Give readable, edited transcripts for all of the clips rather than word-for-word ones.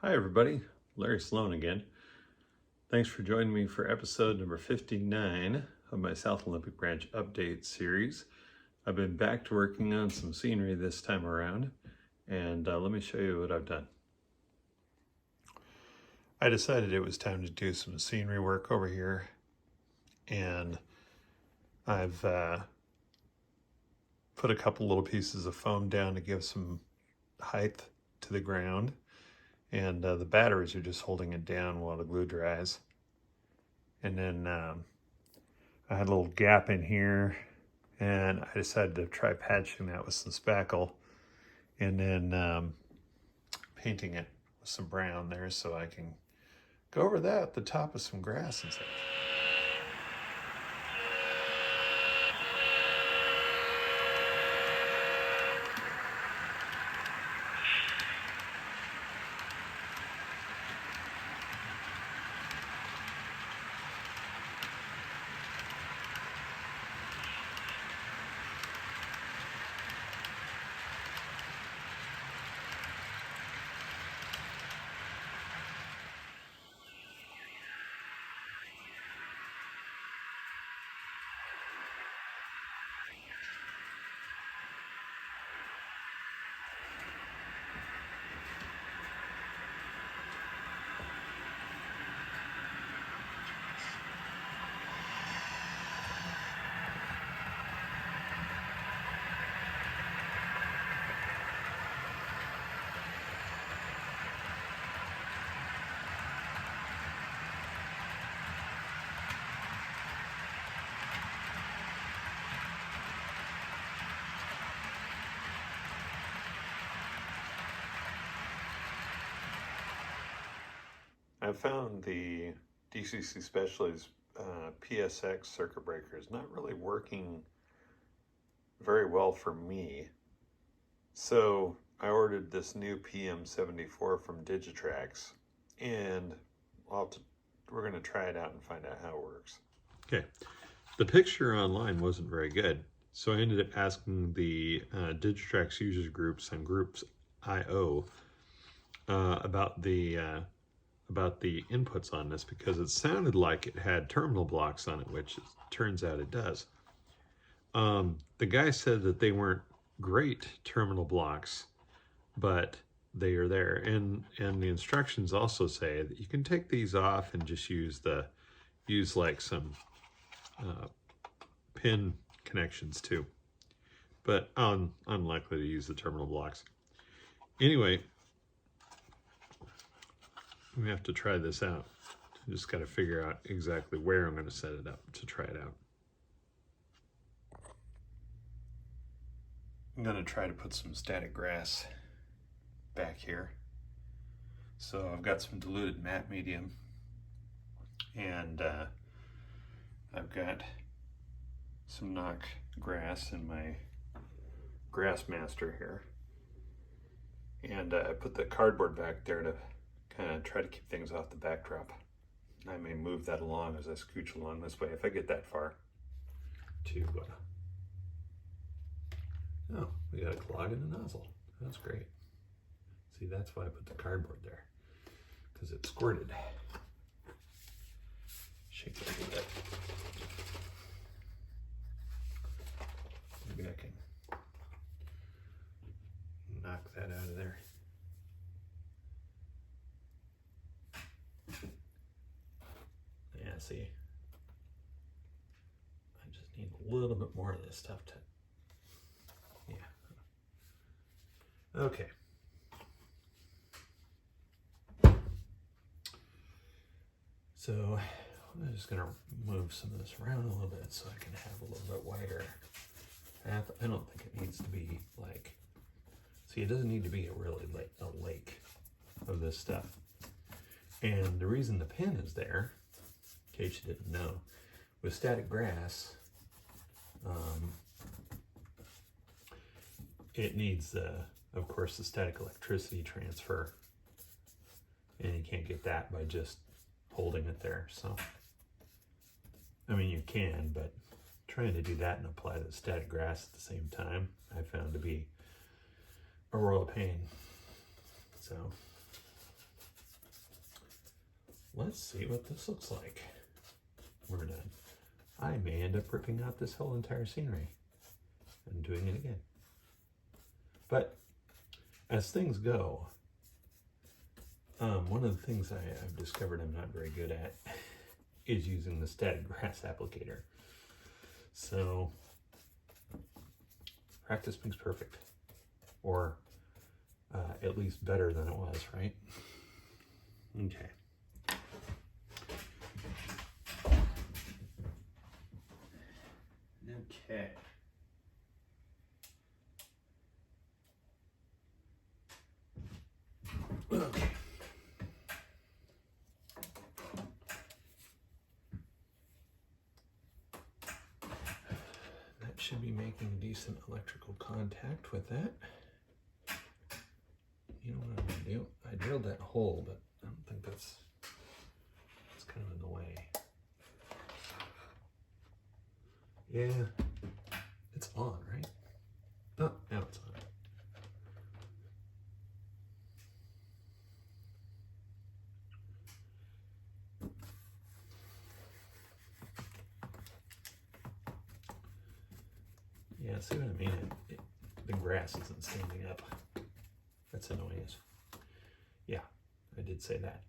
Hi everybody, Larry Sloan again. Thanks for joining me for episode number 59 of my South Olympic Branch update series. I've been back to working on some scenery this time around, and let me show you what I've done. I decided it was time to do some scenery work over here, and I've put a couple little pieces of foam down to give some height to the ground. And the batteries are just holding it down while the glue dries. And then I had a little gap in here, and I decided to try patching that with some spackle, and then painting it with some brown there so I can go over that at the top of some grass and such. I found the DCC Specialties PSX circuit breaker is not really working very well for me. So I ordered this new PM74 from Digitrax, and we're going to try it out and find out how it works. Okay, the picture online wasn't very good, so I ended up asking the Digitrax users groups on Groups.io about the inputs on this, because it sounded like it had terminal blocks on it, which it turns out it does. The guy said that they weren't great terminal blocks, but they are there. And the instructions also say that you can take these off and just use like some pin connections too. But I'm unlikely to use the terminal blocks. Anyway, we have to try this out. I just got to figure out exactly where I'm going to set it up to try it out. I'm going to try to put some static grass back here. So I've got some diluted matte medium, and I've got some knock grass in my grass master here. And I put the cardboard back there to kind of try to keep things off the backdrop. I may move that along as I scooch along this way if I get that far. Oh, we got a clog in the nozzle. That's great. See, that's why I put the cardboard there, because it squirted. Shake it a little bit. Maybe I can knock that out of there. Yeah, see, I just need a little bit more of this stuff to, yeah. Okay. So I'm just gonna move some of this around a little bit so I can have a little bit wider path. I don't think it needs to be like, see, it doesn't need to be a lake of this stuff. And the reason the pin is there, in case you didn't know, with static grass, it needs, of course, the static electricity transfer, and you can't get that by just holding it there. So, I mean, you can, but trying to do that and apply the static grass at the same time, I found to be a world of pain. So let's see what this looks like. We're done. I may end up ripping out this whole entire scenery and doing it again. But as things go, one of the things I've discovered I'm not very good at is using the static grass applicator. So practice makes perfect, or at least better than it was, right? Okay. Okay. Okay. That should be making decent electrical contact with that. You know what I'm going to do? I drilled that hole, but I don't think it's kind of in the way. Yeah, it's on, right? Oh, now it's on. Yeah, see what I mean? The grass isn't standing up. That's annoying. Yeah, I did say that.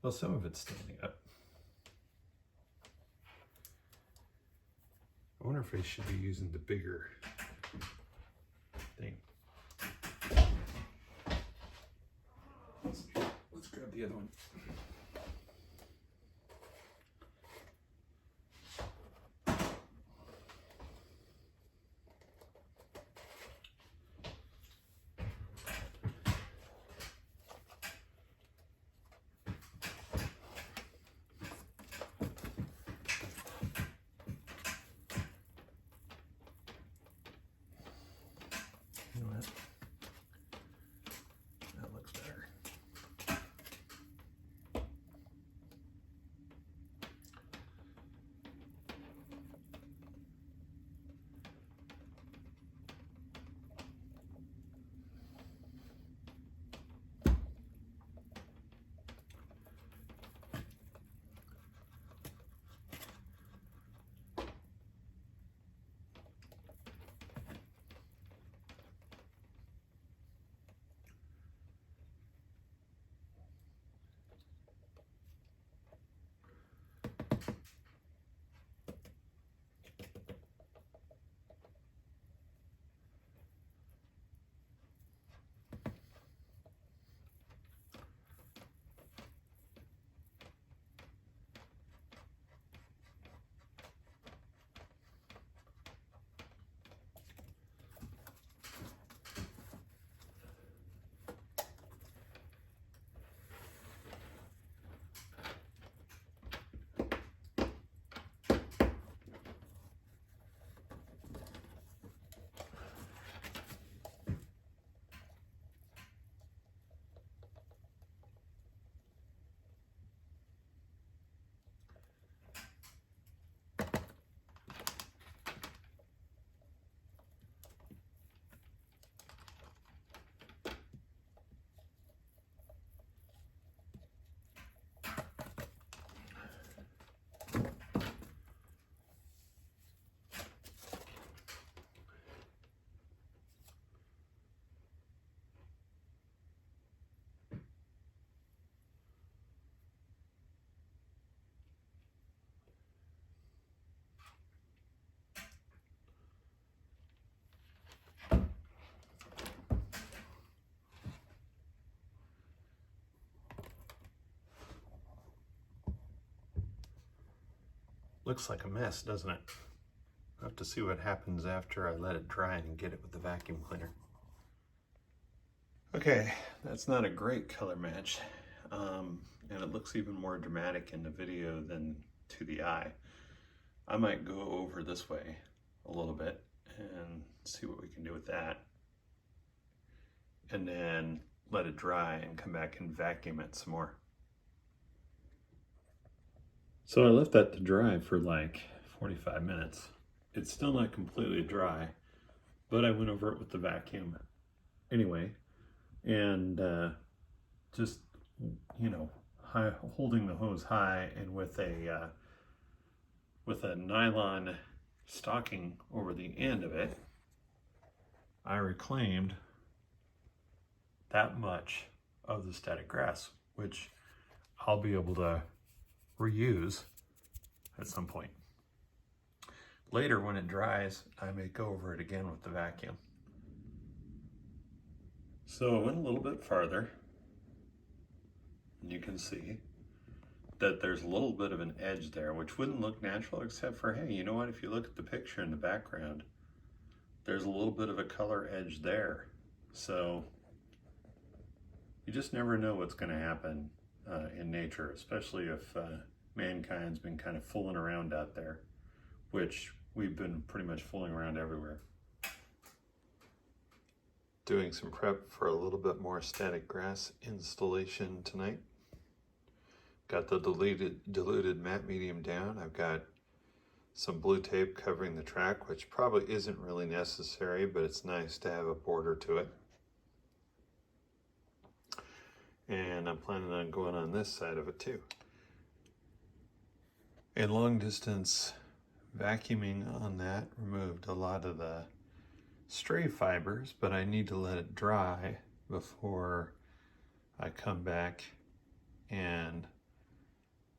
Well, some of it's standing up. I wonder if I should be using the bigger thing. Let's grab the other one. Looks like a mess, doesn't it? I'll have to see what happens after I let it dry and get it with the vacuum cleaner. Okay, that's not a great color match. And it looks even more dramatic in the video than to the eye. I might go over this way a little bit and see what we can do with that. And then let it dry and come back and vacuum it some more. So I left that to dry for like 45 minutes. It's still not completely dry, but I went over it with the vacuum anyway. And just, you know, holding the hose high and with a nylon stocking over the end of it, I reclaimed that much of the static grass, which I'll be able to reuse at some point. Later, when it dries, I may go over it again with the vacuum. So I went a little bit farther, and you can see that there's a little bit of an edge there, which wouldn't look natural except for, hey, you know what, if you look at the picture in the background, there's a little bit of a color edge there. So you just never know what's going to happen in nature, especially if mankind's been kind of fooling around out there, which we've been pretty much fooling around everywhere. Doing some prep for a little bit more static grass installation tonight. Got the diluted matte medium down. I've got some blue tape covering the track, which probably isn't really necessary, but it's nice to have a border to it. And I'm planning on going on this side of it too. A long distance vacuuming on that removed a lot of the stray fibers, but I need to let it dry before I come back and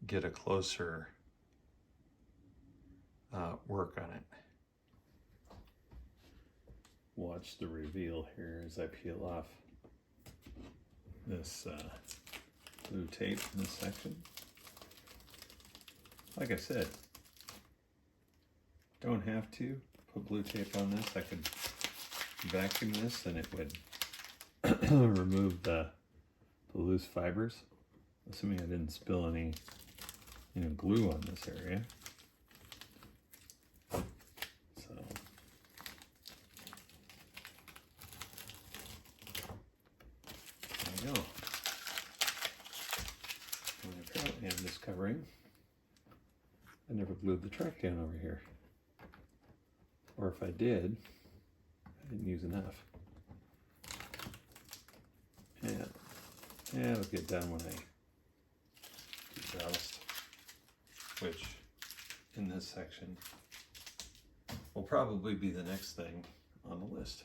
get a closer work on it. Watch the reveal here as I peel off this blue tape in this section. Like I said, don't have to put blue tape on this. I could vacuum this and it would remove the loose fibers, assuming I didn't spill any glue on this area. So there we go. And apparently I'm discovering I never glued the track down over here. Or if I did, I didn't use enough. Yeah, it'll get done when I do ballast, which in this section will probably be the next thing on the list.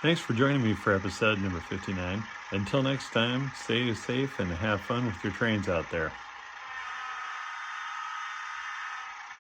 Thanks for joining me for episode number 59. Until next time, stay safe and have fun with your trains out there.